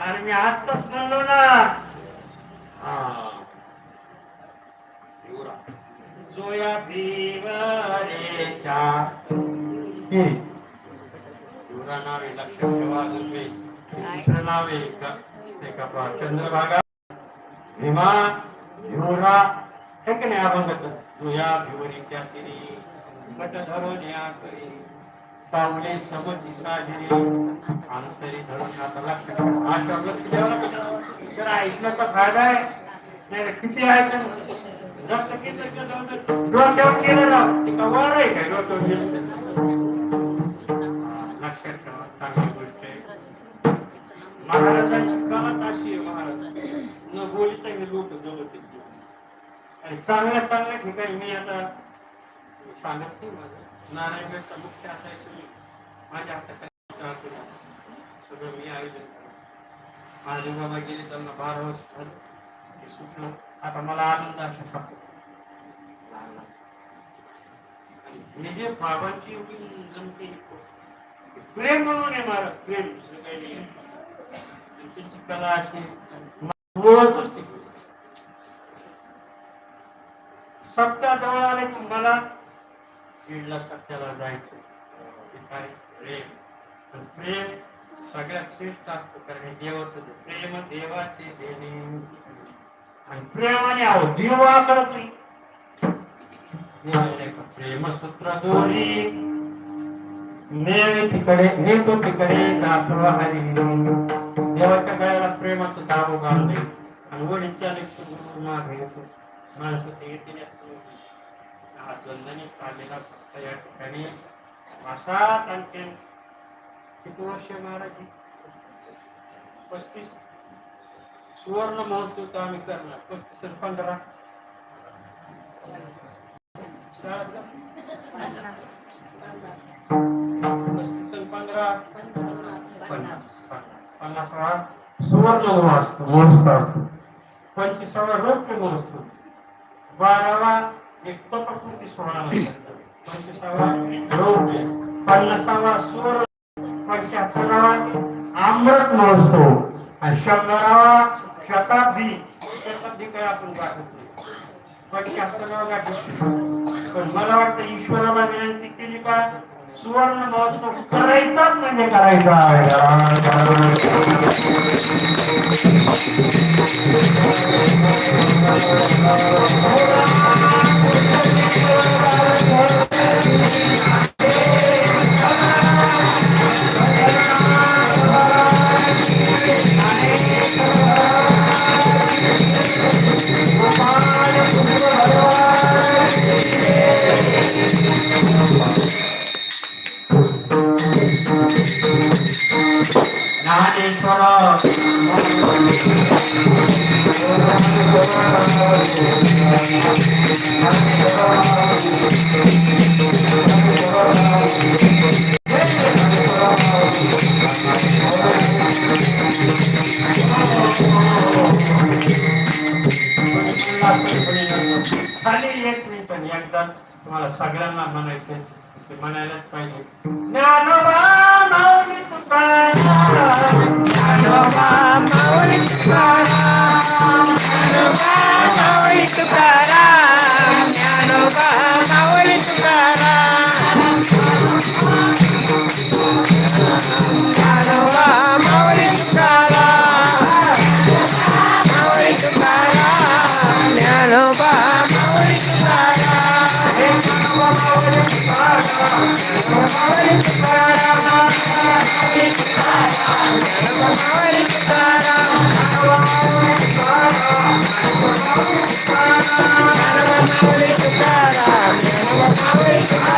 अरे मी आजच म्हणलो ना. हा एवढा जोया भिवरेच्या एवढा नाव आहे, लक्ष ठेवा. दुसरं नाव आहे का चंद्रभागा भीमा भिवरा हे की नाही अभंगाचं. जोया भिवरीच्या तिरी कट धरून या करी पावले समती साजरी अंतरी धरून. आता लक्ष ठेवा. हा शब्द किती तर ऐकण्याचा फायदा आहे. नाही किती आहे तर रक्त किती डोक्यावर केलं ना ते का वर आहे काय डोक्यावर केलं. लक्षात ठेवा, चांगली गोष्ट आहे. महाराजांची कामात अशी आहे. महाराज न बोलीचा हे लोक जमत आणि चांगल्या चांगल्या ठिकाणी मी आता सांगत नाही. माझं नारायणगडचा मुख्य असायचं मी माझ्या हातात सगळं मी आयोजन केलं. माझे बाबा गेले त्यांना 12 वर्ष झालं ते सुटलं. आता मला आनंद असा सापडतो. हे जे बाबांची एवढी जमते प्रेम म्हणून आहे. महाराज प्रेम सगळ्यांनी त्याची कला अशी बोलतच ते सत्या जवळ आले की मला बीडला सत्याला जायचं. काय प्रेम. प्रेम सगळ्यात श्रेष्ठ असतं कारण हे देवाचं प्रेम देवाचे देणे आणि प्रेमाने आहो देवा करतो. प्रेमसूत्र दोरी तिकडे नेतो तिकडे जातो हरी. देवाच्या गळ्याला प्रेमाचं दाबो घालणे आणि वडीलच्या मागे येतो. माणसं ते येतील हातबंधनी चाललेला सत्ता या ठिकाणी भाषात आणखी किती वर्ष महाराज 35 सुवर्ण महोत्सव तर आम्ही करणार. 35 आणि 15 सुवर्ण महोत्सव असतो. 25वा रौप्य महोत्सव. 12वा एक पटपूर्ती सोहळा. 25वा रौप्य. 50वा सुवर्ण. 75वा अमृत महोत्सव आणि 100वा शताब्दी. शताब्दी काय आपण गाठत नाही. 75वा गाठत. पण मला वाटतं ईश्वराला विनंती केली का सुवर्ण महोत्सव करायचाच म्हणजे करायचा आहे. खाली एक मी पण एकदा तुम्हाला सगळ्यांना म्हणायचं ते म्हणायलाच पाहिजे. ज्ञानोबा माऊली तुकाराम, ज्ञानोबा माऊली तुकाराम, ज्ञानोबा माऊली तुकाराम, ज्ञानोबा माऊली तुकाराम, ज्ञानोबा माऊली तुकाराम, माऊली तुकाराम, ज्ञानोबा माऊली तुकाराम, हे ज्ञानोबा माऊली तुकाराम, माऊली तुकाराम, माऊली तुकाराम, ज्ञानोबा माऊली तुकाराम, ज्ञानोबा माऊली तुकाराम, ज्ञानोबा माऊली तुकाराम, ज्ञानोबा माऊली तुकाराम, ज्ञानोबा माऊली तुकाराम.